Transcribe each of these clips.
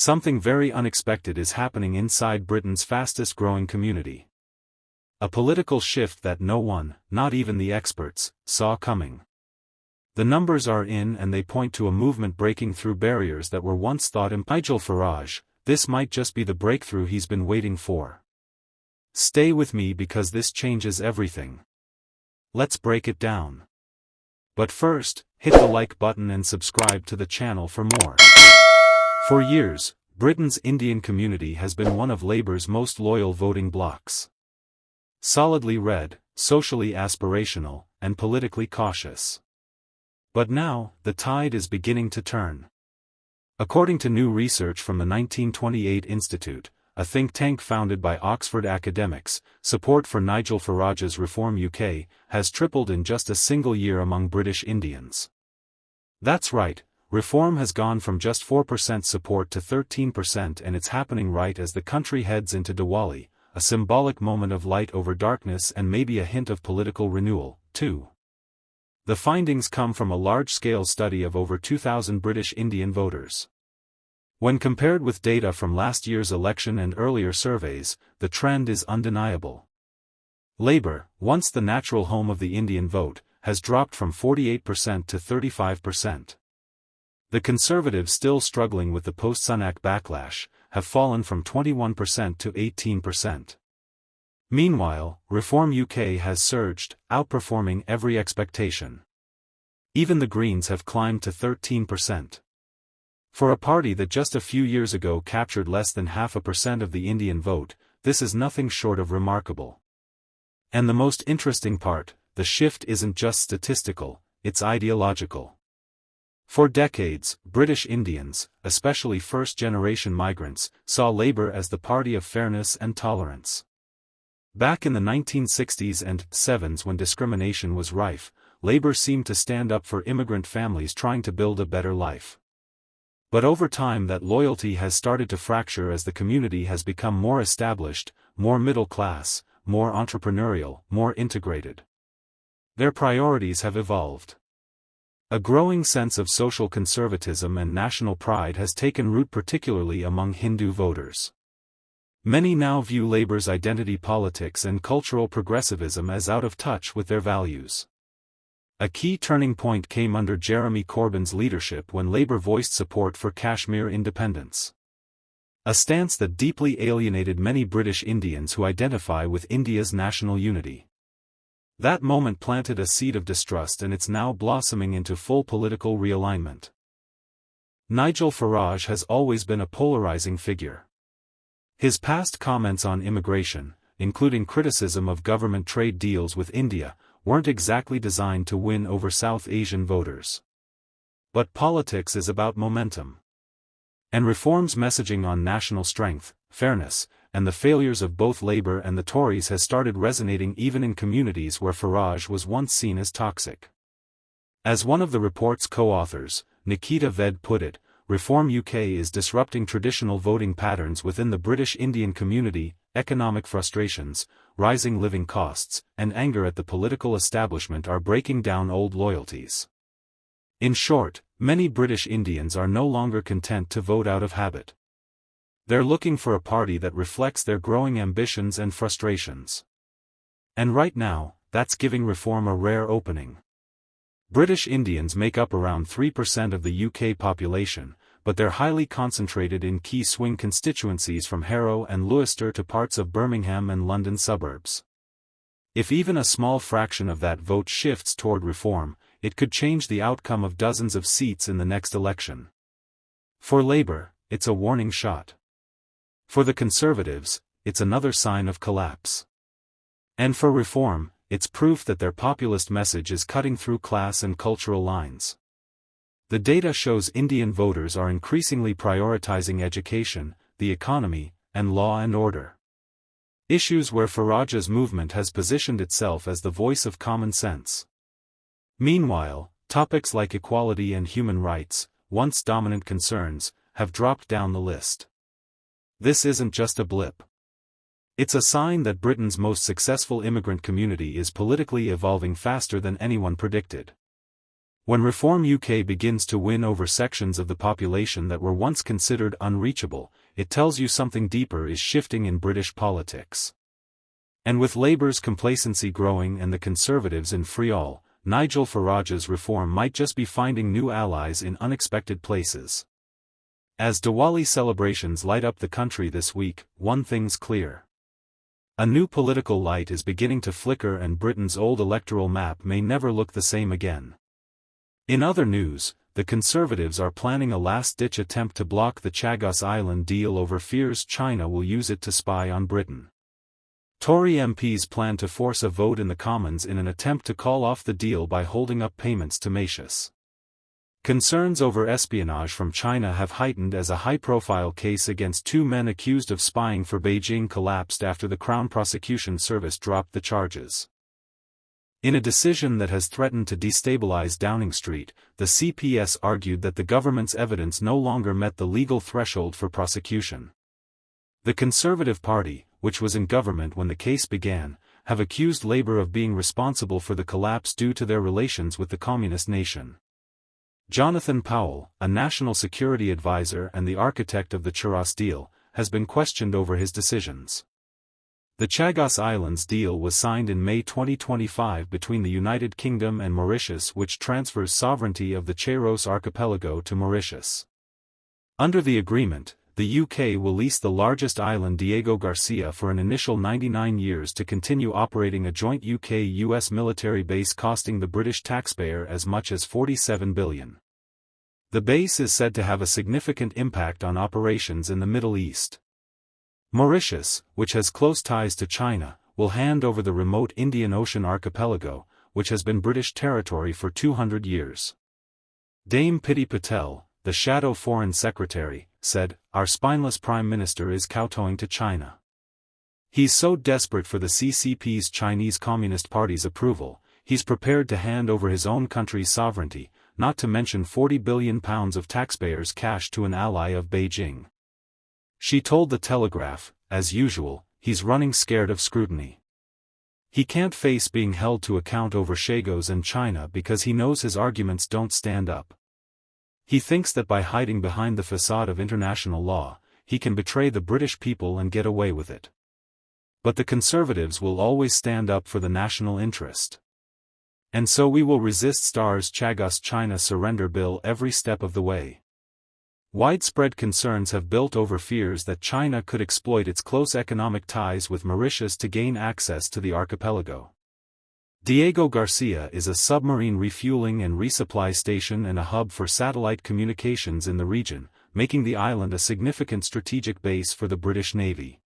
Something very unexpected is happening inside Britain's fastest-growing community. A political shift that no one, not even the experts, saw coming. The numbers are in and they point to a movement breaking through barriers that were once thought impossible. Nigel Farage, this might just be the breakthrough he's been waiting for. Stay with me because this changes everything. Let's break it down. But first, hit the like button and subscribe to the channel for more. For years, Britain's Indian community has been one of Labour's most loyal voting blocs. Solidly red, socially aspirational, and politically cautious. But now, the tide is beginning to turn. According to new research from the 1928 Institute, a think tank founded by Oxford academics, support for Nigel Farage's Reform UK has tripled in just a single year among British Indians. That's right, Reform has gone from just 4% support to 13%, and it's happening right as the country heads into Diwali, a symbolic moment of light over darkness and maybe a hint of political renewal, too. The findings come from a large-scale study of over 2,000 British Indian voters. When compared with data from last year's election and earlier surveys, the trend is undeniable. Labour, once the natural home of the Indian vote, has dropped from 48% to 35%. The Conservatives, still struggling with the post-Sunak backlash, have fallen from 21% to 18%. Meanwhile, Reform UK has surged, outperforming every expectation. Even the Greens have climbed to 13%. For a party that just a few years ago captured less than 0.5% of the Indian vote, this is nothing short of remarkable. And the most interesting part, the shift isn't just statistical, it's ideological. For decades, British Indians, especially first-generation migrants, saw Labour as the party of fairness and tolerance. Back in the 1960s and 70s, when discrimination was rife, Labour seemed to stand up for immigrant families trying to build a better life. But over time that loyalty has started to fracture as the community has become more established, more middle class, more entrepreneurial, more integrated. Their priorities have evolved. A growing sense of social conservatism and national pride has taken root, particularly among Hindu voters. Many now view Labour's identity politics and cultural progressivism as out of touch with their values. A key turning point came under Jeremy Corbyn's leadership when Labour voiced support for Kashmir independence. A stance that deeply alienated many British Indians who identify with India's national unity. That moment planted a seed of distrust, and it's now blossoming into full political realignment. Nigel Farage has always been a polarizing figure. His past comments on immigration, including criticism of government trade deals with India, weren't exactly designed to win over South Asian voters. But politics is about momentum. And Reform's messaging on national strength, fairness, and the failures of both Labour and the Tories has started resonating even in communities where Farage was once seen as toxic. As one of the report's co-authors, Nikita Ved, put it, Reform UK is disrupting traditional voting patterns within the British Indian community. Economic frustrations, rising living costs, and anger at the political establishment are breaking down old loyalties. In short, many British Indians are no longer content to vote out of habit. They're looking for a party that reflects their growing ambitions and frustrations. And right now, that's giving Reform a rare opening. British Indians make up around 3% of the UK population, but they're highly concentrated in key swing constituencies from Harrow and Leicester to parts of Birmingham and London suburbs. If even a small fraction of that vote shifts toward Reform, it could change the outcome of dozens of seats in the next election. For Labour, it's a warning shot. For the Conservatives, it's another sign of collapse. And for Reform, it's proof that their populist message is cutting through class and cultural lines. The data shows Indian voters are increasingly prioritizing education, the economy, and law and order. Issues where Farage's movement has positioned itself as the voice of common sense. Meanwhile, topics like equality and human rights, once dominant concerns, have dropped down the list. This isn't just a blip. It's a sign that Britain's most successful immigrant community is politically evolving faster than anyone predicted. When Reform UK begins to win over sections of the population that were once considered unreachable, it tells you something deeper is shifting in British politics. And with Labour's complacency growing and the Conservatives in free-all, Nigel Farage's reform might just be finding new allies in unexpected places. As Diwali celebrations light up the country this week, one thing's clear. A new political light is beginning to flicker and Britain's old electoral map may never look the same again. In other news, the Conservatives are planning a last-ditch attempt to block the Chagos Island deal over fears China will use it to spy on Britain. Tory MPs plan to force a vote in the Commons in an attempt to call off the deal by holding up payments to Mauritius. Concerns over espionage from China have heightened as a high-profile case against two men accused of spying for Beijing collapsed after the Crown Prosecution Service dropped the charges. In a decision that has threatened to destabilize Downing Street, the CPS argued that the government's evidence no longer met the legal threshold for prosecution. The Conservative Party, which was in government when the case began, have accused Labour of being responsible for the collapse due to their relations with the communist nation. Jonathan Powell, a national security advisor and the architect of the Chagos deal, has been questioned over his decisions. The Chagos Islands deal was signed in May 2025 between the United Kingdom and Mauritius, which transfers sovereignty of the Chagos archipelago to Mauritius. Under the agreement, the UK will lease the largest island Diego Garcia for an initial 99 years to continue operating a joint UK-US military base costing the British taxpayer as much as £47 billion. The base is said to have a significant impact on operations in the Middle East. Mauritius, which has close ties to China, will hand over the remote Indian Ocean archipelago, which has been British territory for 200 years. Dame Priti Patel, the shadow foreign secretary, said, "Our spineless prime minister is kowtowing to China. He's so desperate for the CCP's Chinese Communist Party's approval, he's prepared to hand over his own country's sovereignty, not to mention £40 billion of taxpayers' cash to an ally of Beijing." She told The Telegraph, as usual, he's running scared of scrutiny. He can't face being held to account over Chagos and China because he knows his arguments don't stand up. He thinks that by hiding behind the facade of international law, he can betray the British people and get away with it. But the Conservatives will always stand up for the national interest. And so we will resist Star's Chagos China Surrender Bill every step of the way. Widespread concerns have built over fears that China could exploit its close economic ties with Mauritius to gain access to the archipelago. Diego Garcia is a submarine refueling and resupply station and a hub for satellite communications in the region, making the island a significant strategic base for the British Navy.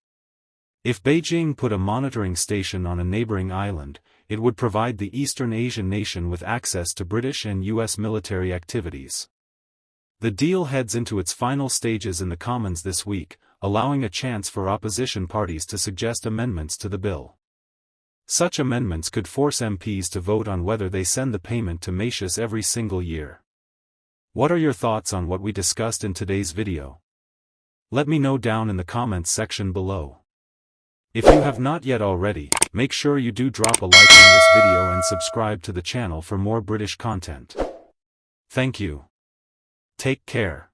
If Beijing put a monitoring station on a neighboring island, it would provide the Eastern Asian nation with access to British and US military activities. The deal heads into its final stages in the Commons this week, allowing a chance for opposition parties to suggest amendments to the bill. Such amendments could force MPs to vote on whether they send the payment to Mauritius every single year. What are your thoughts on what we discussed in today's video? Let me know down in the comments section below. If you have not yet already, make sure you do drop a like on this video and subscribe to the channel for more British content. Thank you. Take care.